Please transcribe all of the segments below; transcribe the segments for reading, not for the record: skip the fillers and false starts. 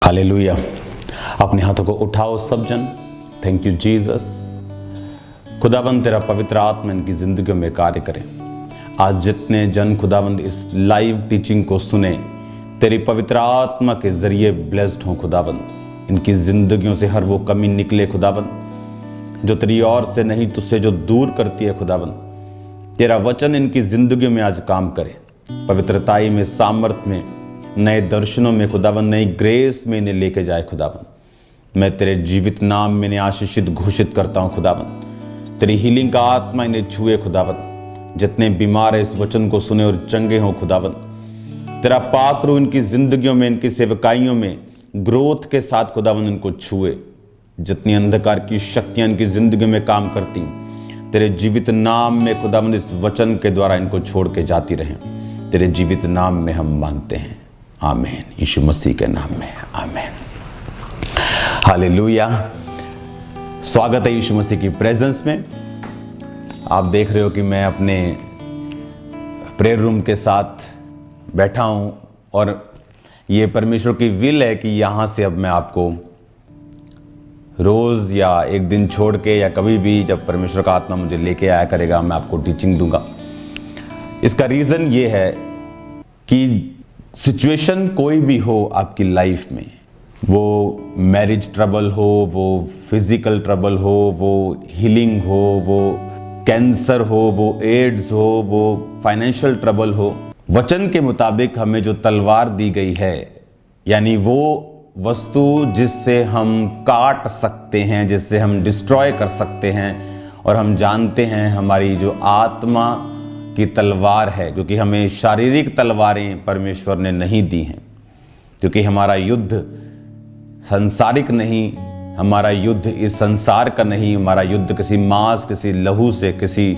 Hallelujah. अपने हाथों को उठाओ सब जन। Thank you Jesus. खुदावंद तेरा पवित्र आत्मा इनकी जिंदगियों में कार्य करे। आज जितने जन खुदावंद इस लाइव टीचिंग को सुने, तेरी पवित्र आत्मा के जरिए ब्लेस्ड हो खुदावंद। इनकी जिंदगियों से हर वो कमी निकले खुदावंद जो तेरी ओर से नहीं, तुझसे जो दूर करती है खुदावंद। तेरा वचन इनकी जिंदगियों में आज काम करे, पवित्रताई में, सामर्थ्य में, नए दर्शनों में खुदावंद, नई ग्रेस में इन्हें लेके जाए खुदावंद। मैं तेरे जीवित नाम में इन्हें आशीषित घोषित करता हूँ खुदावंद। तेरी हीलिंग का आत्मा इन्हें छुए खुदावंद। जितने बीमार है इस वचन को सुने और चंगे हों खुदावंद। तेरा पाक रूह इनकी जिंदगियों में, इनकी सेवकाइयों में ग्रोथ के साथ खुदावंद इनको छुए। जितनी अंधकार की शक्तियां इनकी जिंदगी में काम करती, तेरे जीवित नाम में खुदावंद इस वचन के द्वारा इनको छोड़ के जाती रहें। तेरे जीवित नाम में हम मांगते हैं, आमीन। यीशु मसीह के नाम में, आमीन। हालेलुया। स्वागत है यीशु मसीह की प्रेजेंस में। आप देख रहे हो कि मैं अपने प्रेयर रूम के साथ बैठा हूं और ये परमेश्वर की विल है कि यहाँ से अब मैं आपको रोज़ या एक दिन छोड़ के या कभी भी जब परमेश्वर का आत्मा मुझे लेके आया करेगा, मैं आपको टीचिंग दूंगा। इसका रीज़न ये है कि सिचुएशन कोई भी हो आपकी लाइफ में, वो मैरिज ट्रबल हो, वो फिजिकल ट्रबल हो, वो हीलिंग हो, वो कैंसर हो, वो एड्स हो, वो फाइनेंशियल ट्रबल हो, वचन के मुताबिक हमें जो तलवार दी गई है, यानी वो वस्तु जिससे हम काट सकते हैं, जिससे हम डिस्ट्रॉय कर सकते हैं, और हम जानते हैं हमारी जो आत्मा की तलवार है, क्योंकि हमें शारीरिक तलवारें परमेश्वर ने नहीं दी हैं, क्योंकि हमारा युद्ध सांसारिक नहीं, हमारा युद्ध इस संसार का नहीं, हमारा युद्ध किसी मांस, किसी लहू से, किसी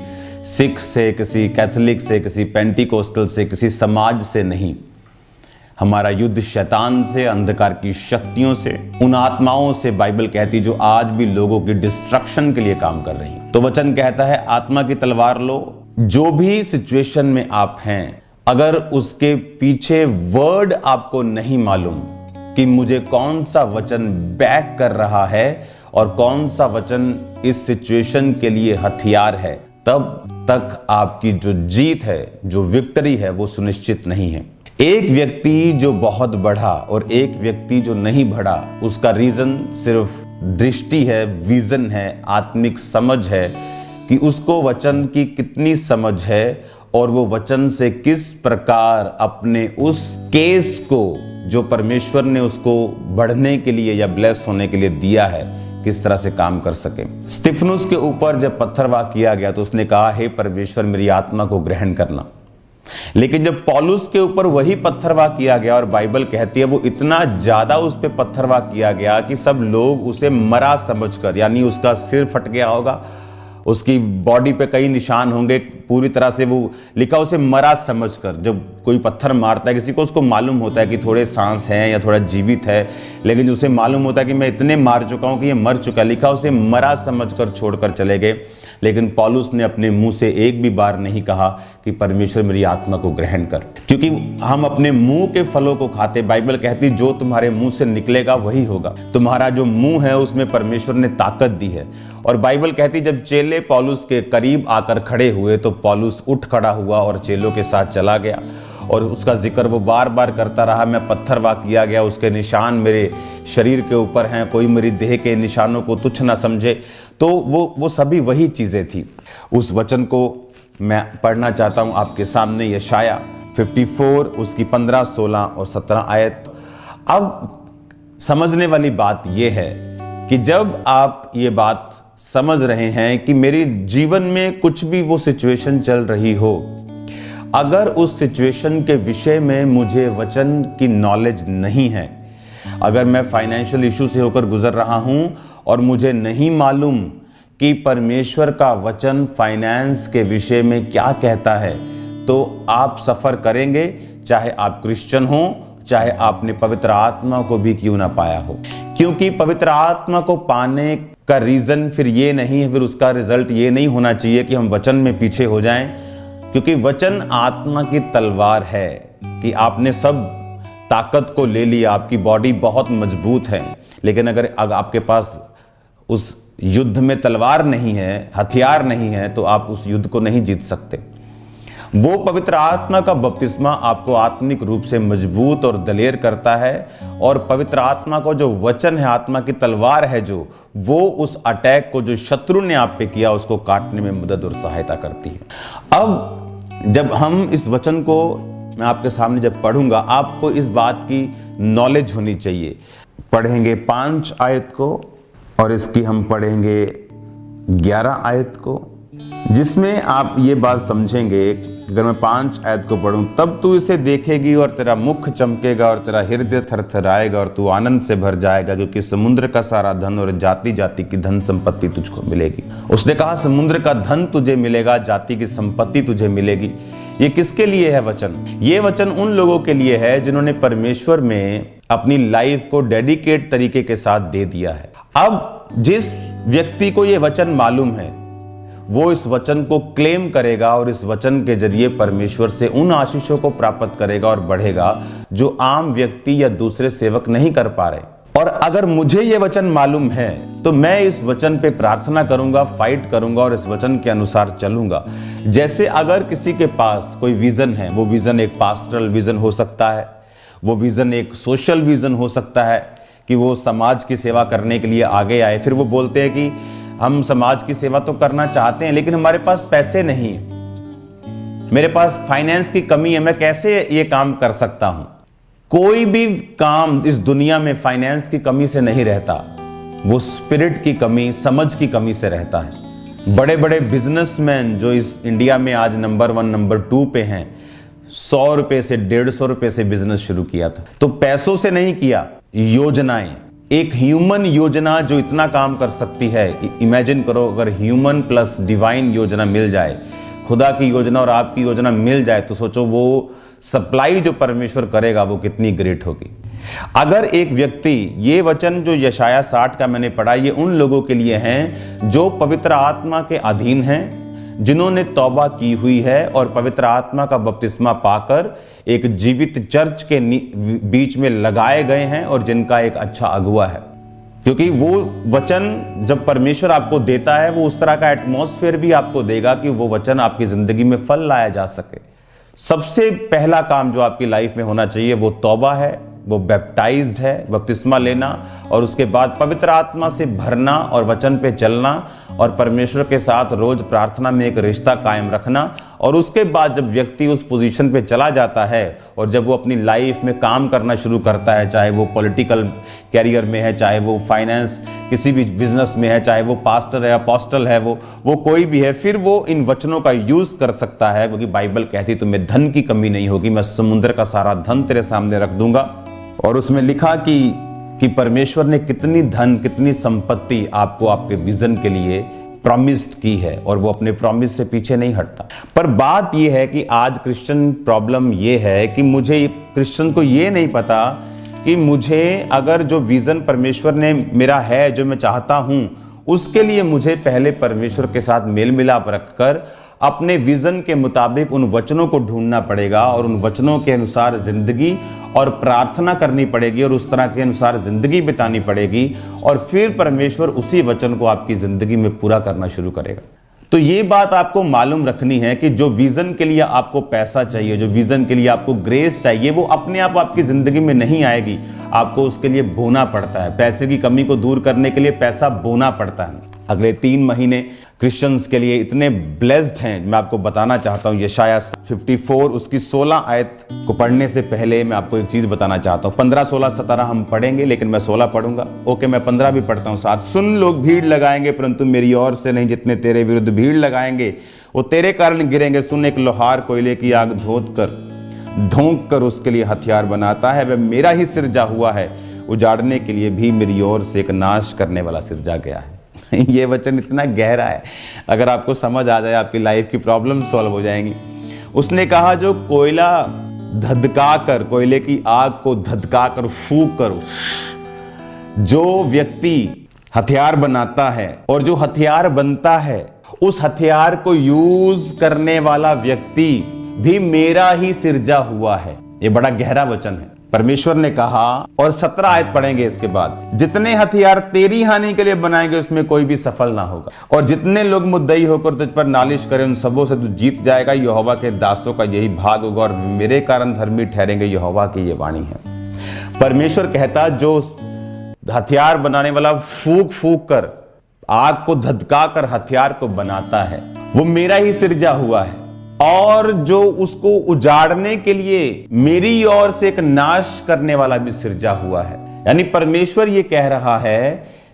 सिख से, किसी कैथोलिक से, किसी पेंटिकोस्टल से, किसी समाज से नहीं। हमारा युद्ध शैतान से, अंधकार की शक्तियों से, उन आत्माओं से बाइबल कहती जो आज भी लोगों की डिस्ट्रक्शन के लिए काम कर रही हैं। तो वचन कहता है आत्मा की तलवार लो। जो भी सिचुएशन में आप हैं, अगर उसके पीछे वर्ड आपको नहीं मालूम कि मुझे कौन सा वचन बैक कर रहा है और कौन सा वचन इस सिचुएशन के लिए हथियार है, तब तक आपकी जो जीत है, जो विक्ट्री है, वो सुनिश्चित नहीं है। एक व्यक्ति जो बहुत बढ़ा और एक व्यक्ति जो नहीं बढ़ा, उसका रीजन सिर्फ दृष्टि है, विजन है, आत्मिक समझ है कि उसको वचन की कितनी समझ है और वो वचन से किस प्रकार अपने उस केस को जो परमेश्वर ने उसको बढ़ने के लिए या ब्लेस होने के लिए दिया है, किस तरह से काम कर सके। स्तिफनुस के ऊपर जब पत्थरवाह किया गया तो उसने कहा, हे परमेश्वर मेरी आत्मा को ग्रहण करना। लेकिन जब पौलुस के ऊपर वही पत्थरवाह किया गया, और बाइबल कहती है वो इतना ज्यादा उस पर पत्थरवाह किया गया कि सब लोग उसे मरा समझकर, यानी उसका सिर फट गया होगा, उसकी बॉडी पे कई निशान होंगे, पूरी तरह से वो लिखा उसे मरा समझकर। जब कोई पत्थर मारता है किसी को, उसको मालूम होता है कि थोड़े सांस हैं या थोड़ा जीवित है, लेकिन उसे मालूम होता है कि मैं इतने मार चुका हूं कि ये मर चुका। लिखा उसे मरा समझकर छोड़कर चले गए। लेकिन पौलुस ने अपने मुंह से एक भी बार नहीं कहा कि परमेश्वर मेरी आत्मा को ग्रहण कर, क्योंकि हम अपने मुंह के फलों को खाते। बाइबल कहती जो तुम्हारे मुंह से निकलेगा वही होगा। तुम्हारा जो मुंह है उसमें परमेश्वर ने ताकत दी है। और बाइबल कहती जब चेले पौलुस के करीब आकर खड़े हुए तो पौलुस उठ खड़ा हुआ और चेलों के साथ चला गया, और उसका जिक्र वो बार बार करता रहा। मैं पत्थरवाह किया गया, उसके निशान मेरे शरीर के ऊपर हैं, कोई मेरी देह के निशानों को तुच्छ ना समझे। तो वो सभी वही चीजें थी। उस वचन को मैं पढ़ना चाहता हूं आपके सामने, यशाया 54 उसकी 15, 16 और 17 आयत। अब समझने वाली बात यह है कि जब आप ये बात समझ रहे हैं कि मेरे जीवन में कुछ भी वो सिचुएशन चल रही हो, अगर उस सिचुएशन के विषय में मुझे वचन की नॉलेज नहीं है, अगर मैं फाइनेंशियल इशू से होकर गुजर रहा हूं और मुझे नहीं मालूम कि परमेश्वर का वचन फाइनेंस के विषय में क्या कहता है, तो आप सफर करेंगे, चाहे आप क्रिश्चियन हो, चाहे आपने पवित्र आत्मा को भी क्यों ना पाया हो। क्योंकि पवित्र आत्मा को पाने का रीजन फिर ये नहीं है, फिर उसका रिजल्ट ये नहीं होना चाहिए कि हम वचन में पीछे हो जाएं, क्योंकि वचन आत्मा की तलवार है कि आपने सब ताकत को ले लिया, आपकी बॉडी बहुत मजबूत है, लेकिन अगर आपके पास उस युद्ध में तलवार नहीं है, हथियार नहीं है, तो आप उस युद्ध को नहीं जीत सकते। वो पवित्र आत्मा का बपतिस्मा आपको आत्मिक रूप से मजबूत और दलेर करता है, और पवित्र आत्मा को जो वचन है, आत्मा की तलवार है जो, वो उस अटैक को जो शत्रु ने आप पे किया उसको काटने में मदद और सहायता करती है। अब जब हम इस वचन को मैं आपके सामने जब पढ़ूंगा, आपको इस बात की नॉलेज होनी चाहिए। पढ़ेंगे 5 आयत को और इसकी हम पढ़ेंगे 11 आयत को, जिसमें आप ये बात समझेंगे कि अगर मैं 5 आयत को पढ़ूं, तब तू इसे देखेगी और तेरा मुख चमकेगा और तेरा हृदय थरथराएगा और तू आनंद से भर जाएगा, क्योंकि समुद्र का सारा धन और जाति जाति की धन संपत्ति तुझको मिलेगी। उसने कहा समुद्र का धन तुझे मिलेगा, जाति की संपत्ति तुझे मिलेगी। ये किसके लिए है वचन? ये वचन उन लोगों के लिए है जिन्होंने परमेश्वर में अपनी लाइफ को डेडिकेट तरीके के साथ दे दिया है। अब जिस व्यक्ति को ये वचन मालूम है, वो इस वचन को क्लेम करेगा और इस वचन के जरिए परमेश्वर से उन आशीषों को प्राप्त करेगा और बढ़ेगा जो आम व्यक्ति या दूसरे सेवक नहीं कर पा रहे। और अगर मुझे ये वचन मालूम है तो मैं इस वचन पे प्रार्थना करूंगा, फाइट करूंगा और इस वचन के अनुसार चलूंगा। जैसे अगर किसी के पास कोई विजन है, वो विजन एक पास्टरल विजन हो सकता है, वो विजन एक सोशल विजन हो सकता है कि वो समाज की सेवा करने के लिए आगे आए। फिर वो बोलते हैं कि हम समाज की सेवा तो करना चाहते हैं, लेकिन हमारे पास पैसे नहीं, मेरे पास फाइनेंस की कमी है, मैं कैसे ये काम कर सकता हूं? कोई भी काम इस दुनिया में फाइनेंस की कमी से नहीं रहता, वो स्पिरिट की कमी, समझ की कमी से रहता है। बड़े बड़े बिजनेसमैन जो इस इंडिया में आज नंबर 1 नंबर 2 पे हैं, 100 रुपए से 150 रुपए से बिजनेस शुरू किया था, तो पैसों से नहीं किया, योजनाएं, एक ह्यूमन योजना जो इतना काम कर सकती है। इमेजिन करो अगर ह्यूमन प्लस डिवाइन योजना मिल जाए, खुदा की योजना और आपकी योजना मिल जाए, तो सोचो वो सप्लाई जो परमेश्वर करेगा वो कितनी ग्रेट होगी। अगर एक व्यक्ति, ये वचन जो यशाया 60 का मैंने पढ़ा, ये उन लोगों के लिए हैं जो पवित्र आत्मा के अधीन हैं, जिन्होंने तौबा की हुई है और पवित्र आत्मा का बपतिस्मा पाकर एक जीवित चर्च के बीच में लगाए गए हैं और जिनका एक अच्छा अगुआ है। क्योंकि वो वचन जब परमेश्वर आपको देता है, वो उस तरह का एटमॉस्फेयर भी आपको देगा कि वो वचन आपकी जिंदगी में फल लाया जा सके। सबसे पहला काम जो आपकी लाइफ में होना चाहिए वो तौबा है, वो बैप्टाइज्ड है, बपतिस्मा लेना, और उसके बाद पवित्र आत्मा से भरना और वचन पे चलना और परमेश्वर के साथ रोज प्रार्थना में एक रिश्ता कायम रखना। और उसके बाद जब व्यक्ति उस पोजीशन पे चला जाता है और जब वो अपनी लाइफ में काम करना शुरू करता है, चाहे वो पॉलिटिकल कैरियर में है, चाहे वो फाइनेंस किसी भी बिजनेस में है, चाहे वो पास्टर है, अपोस्टल है, वो कोई भी है, फिर वो इन वचनों का यूज कर सकता है, क्योंकि बाइबल कहती तुम्हें धन की कमी नहीं होगी, मैं समुद्र का सारा धन तेरे सामने रख दूंगा। और उसमें लिखा कि परमेश्वर ने कितनी धन, कितनी संपत्ति आपको आपके विजन के लिए प्रॉमिस्ड की है, और वो अपने प्रॉमिस से पीछे नहीं हटता। पर बात ये है कि आज क्रिश्चियन प्रॉब्लम ये है कि मुझे, क्रिश्चियन को ये नहीं पता कि मुझे अगर जो विजन परमेश्वर ने मेरा है, जो मैं चाहता हूं, उसके लिए मुझे पहले परमेश्वर के साथ मेल मिलाप रखकर अपने विजन के मुताबिक उन वचनों को ढूंढना पड़ेगा और उन वचनों के अनुसार जिंदगी और प्रार्थना करनी पड़ेगी और उस तरह के अनुसार जिंदगी बितानी पड़ेगी, और फिर परमेश्वर उसी वचन को आपकी जिंदगी में पूरा करना शुरू करेगा। तो ये बात आपको मालूम रखनी है कि जो विजन के लिए आपको पैसा चाहिए, जो विजन के लिए आपको ग्रेस चाहिए, वो अपने आप आपकी जिंदगी में नहीं आएगी, आपको उसके लिए बोना पड़ता है। पैसे की कमी को दूर करने के लिए पैसा बोना पड़ता है। अगले 3 महीने क्रिश्चियंस के लिए इतने ब्लेस्ड हैं, मैं आपको बताना चाहता हूं। यशाया 54 उसकी 16 आयत को पढ़ने से पहले मैं आपको एक चीज बताना चाहता हूं। 15, 16, 17 हम पढ़ेंगे, लेकिन मैं 16 पढ़ूंगा। ओके, मैं 15 भी पढ़ता हूं साथ। सुन, लोग भीड़ लगाएंगे परंतु मेरी ओर से नहीं, जितने तेरे विरुद्ध भीड़ लगाएंगे वो तेरे कारण गिरेंगे। सुन, एक लोहार कोयले की आग धोंक कर उसके लिए हथियार बनाता है, वह मेरा ही सिरजा हुआ है, उजाड़ने के लिए भी मेरी ओर से एक नाश करने वाला सिरजा गया है। ये वचन इतना गहरा है, अगर आपको समझ आ जाए आपकी लाइफ की प्रॉब्लम सॉल्व हो जाएंगी। उसने कहा जो कोयला धधका कर, कोयले की आग को धधका कर फूंक करो, जो व्यक्ति हथियार बनाता है और जो हथियार बनता है, उस हथियार को यूज करने वाला व्यक्ति भी मेरा ही सिरजा हुआ है। ये बड़ा गहरा वचन है। परमेश्वर ने कहा, और 17 आयत पढ़ेंगे इसके बाद, जितने हथियार तेरी हानि के लिए बनाएंगे उसमें कोई भी सफल ना होगा, और जितने लोग मुद्दई होकर तुझ पर नालिश करें उन सबों से तू जीत जाएगा। यहोवा के दासों का यही भाग होगा और मेरे कारण धर्मी ठहरेंगे। यहोवा की ये वाणी है। परमेश्वर कहता, जो हथियार बनाने वाला फूंक फूंक कर, आग को धधका कर हथियार को बनाता है, वो मेरा ही सृजा हुआ है, और जो उसको उजाड़ने के लिए मेरी ओर से एक नाश करने वाला भी सृजा हुआ है। यानी परमेश्वर ये कह रहा है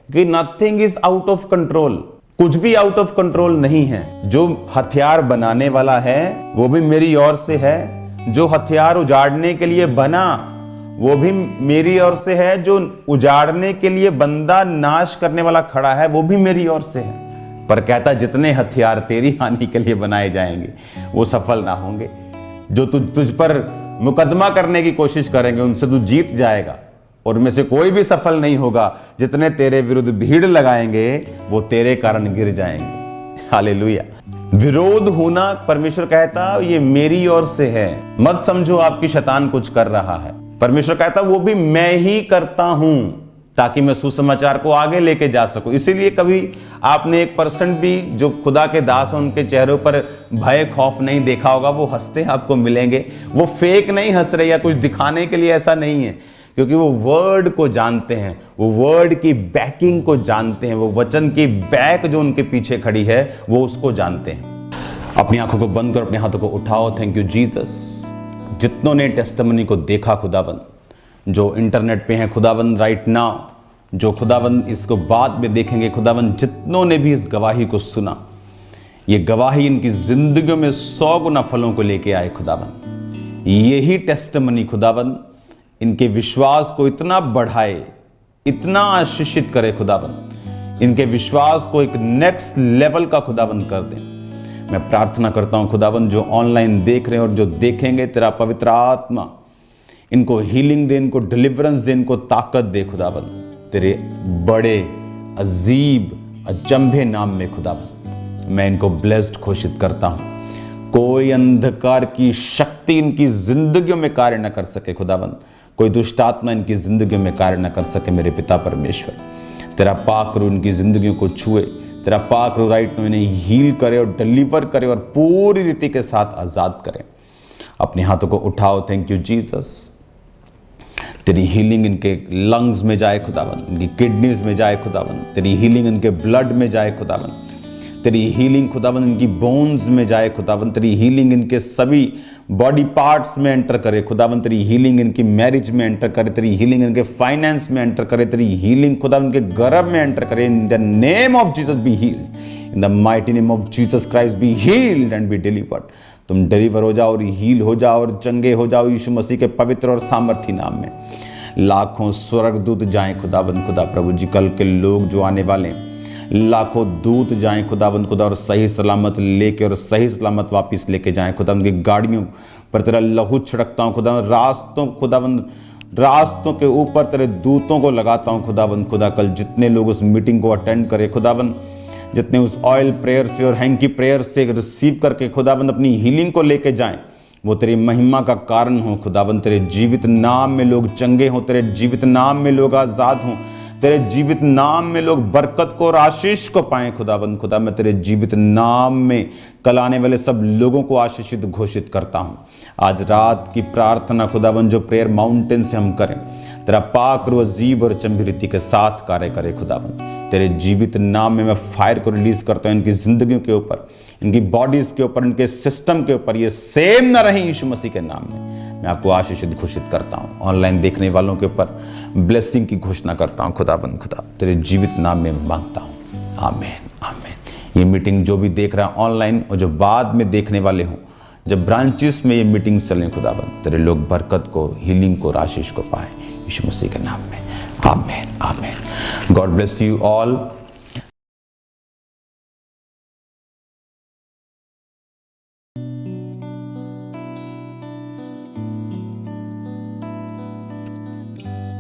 कि nothing is out of control, कुछ भी आउट ऑफ कंट्रोल नहीं है। जो हथियार बनाने वाला है वो भी मेरी ओर से है, जो हथियार उजाड़ने के लिए बना वो भी मेरी ओर से है, जो उजाड़ने के लिए बंदा नाश करने वाला खड़ा है वो भी मेरी ओर से है। पर कहता, जितने हथियार तेरी हानि के लिए बनाए जाएंगे वो सफल ना होंगे। जो तुझ पर मुकदमा करने की कोशिश करेंगे उनसे तू जीत जाएगा, और उनमें से कोई भी सफल नहीं होगा। जितने तेरे विरुद्ध भीड़ लगाएंगे वो तेरे कारण गिर जाएंगे। हालेलुया। विरोध होना, परमेश्वर कहता, ये मेरी ओर से है। मत समझो आपकी शैतान कुछ कर रहा है। परमेश्वर कहता, वो भी मैं ही करता हूं ताकि मैं सुसमाचार को आगे लेके जा सकूं। इसीलिए कभी आपने 1% भी जो खुदा के दास हैं उनके चेहरों पर भय खौफ नहीं देखा होगा। वो हंसते आपको मिलेंगे, वो फेक नहीं हंस रहे या कुछ दिखाने के लिए, ऐसा नहीं है, क्योंकि वो वर्ड को जानते हैं, वो वर्ड की बैकिंग को जानते हैं, वो वचन की बैक जो उनके पीछे खड़ी है वो उसको जानते हैं। अपनी आंखों को बंद कर अपने हाथों को उठाओ। Thank you Jesus. जितनों ने टेस्टिमनी को देखा खुदाबंद, जो इंटरनेट पे हैं खुदाबंद राइट नाउ, जो खुदाबंद इसको बाद में देखेंगे खुदाबंद, जितनों ने भी इस गवाही को सुना, ये गवाही इनकी जिंदगियों में 100 गुना फलों को लेके आए खुदाबंद। यही टेस्टिमनी खुदाबंद इनके विश्वास को इतना बढ़ाए, इतना आशीषित करे खुदाबंद, इनके विश्वास को एक नेक्स्ट लेवल का खुदाबंद कर दें। मैं प्रार्थना करता हूं खुदाबंद, जो ऑनलाइन देख रहे हैं और जो देखेंगे, तेरा पवित्र आत्मा इनको हीलिंग दे, इनको डिलीवरेंस दे, इनको ताकत दे खुदाबंद, तेरे बड़े अजीब अचंभे नाम में खुदाबंद मैं इनको ब्लेस्ड घोषित करता हूं। कोई अंधकार की शक्ति इनकी जिंदगियों में कार्य न कर सके खुदाबंद, कोई दुष्ट आत्मा इनकी जिंदगियों में कार्य न कर सके। मेरे पिता परमेश्वर, तेरा पाक रूह इनकी जिंदगियों को छुए, तेरा पाक रूह राइट में इन्हें हील करे और डिलीवर करे और पूरी रीति के साथ आजाद करे। अपने हाथों को उठाओ। Thank you Jesus. तेरी हीलिंग इनके लंग्स में जाए खुदावन, इनकी किडनीज में जाए खुदावन, तेरी हीलिंग इनके ब्लड में जाए खुदावन, तेरी हीलिंग खुदावन इनकी बोन्स में जाए खुदावन, तेरी हीलिंग इनके सभी बॉडी पार्ट्स में एंटर करे खुदावन, तेरी हीलिंग इनकी मैरिज में एंटर करे, तेरी हीलिंग इनके फाइनेंस में एंटर करे, तेरी हीलिंग खुदावन इनके गर्भ में एंटर करे। In the name of Jesus be healed, in the mighty name of Jesus Christ be healed and be delivered. तुम डिलीवर हो जाओ और हील हो जाओ और चंगे हो जाओ यीशु मसीह के पवित्र और सामर्थी नाम में। लाखों स्वर्गदूत जाएं खुदाबंद खुदा प्रभु जी, कल के लोग जो आने वाले लाखों दूत जाएं खुदाबंद खुदा और सही सलामत लेके और सही सलामत वापस लेके जाएं खुदाबंद की गाड़ियों पर तेरा लहू छिड़कता हूँ खुदाबंद, रास्तों के ऊपर तेरे दूतों को लगाता हूँ खुदाबंद खुदा। कल जितने लोग उस मीटिंग को अटेंड करें खुदाबंद, जितने उस ऑयल प्रेयर से और हैंकी प्रेयर से रिसीव करके खुदाबंद अपनी हीलिंग को लेके जाएं, वो तेरी महिमा का कारण हो खुदाबंद। तेरे जीवित नाम में लोग चंगे हों, तेरे जीवित नाम में लोग आजाद हों, तेरे जीवित नाम में लोग बरकत को और आशीष को पाएं खुदाबंद खुदा। मैं तेरे जीवित नाम में कल आने वाले सब लोगों को आशीषित घोषित करता हूं। आज रात की प्रार्थना खुदाबंद जो प्रेयर माउंटेन से हम करें, तेरा पाक रूह अजीब और चंबीरीति के साथ कार्य करे खुदाबंद। तेरे जीवित नाम में मैं फायर को रिलीज करता हूं इनकी जिंदगियों के ऊपर, इनकी बॉडीज के ऊपर, इनके सिस्टम के ऊपर। ये सेम ना रहे यीशु मसीह के नाम में मैं आपको आशीषित घोषित करता हूं। ऑनलाइन देखने वालों के ऊपर ब्लेसिंग की घोषणा करता हूं खुदाबंद खुदा, तेरे जीवित नाम में मांगता हूं। आमीन आमीन। ये मीटिंग जो भी देख रहा है ऑनलाइन और जो बाद में देखने वाले हों, जब ब्रांचेस में ये मीटिंग चलें खुदाबंद, तेरे लोग बरकत को, हीलिंग को और आशीष को पाए यीशु मसीह के नाम में। आमीन आमीन। God bless you all.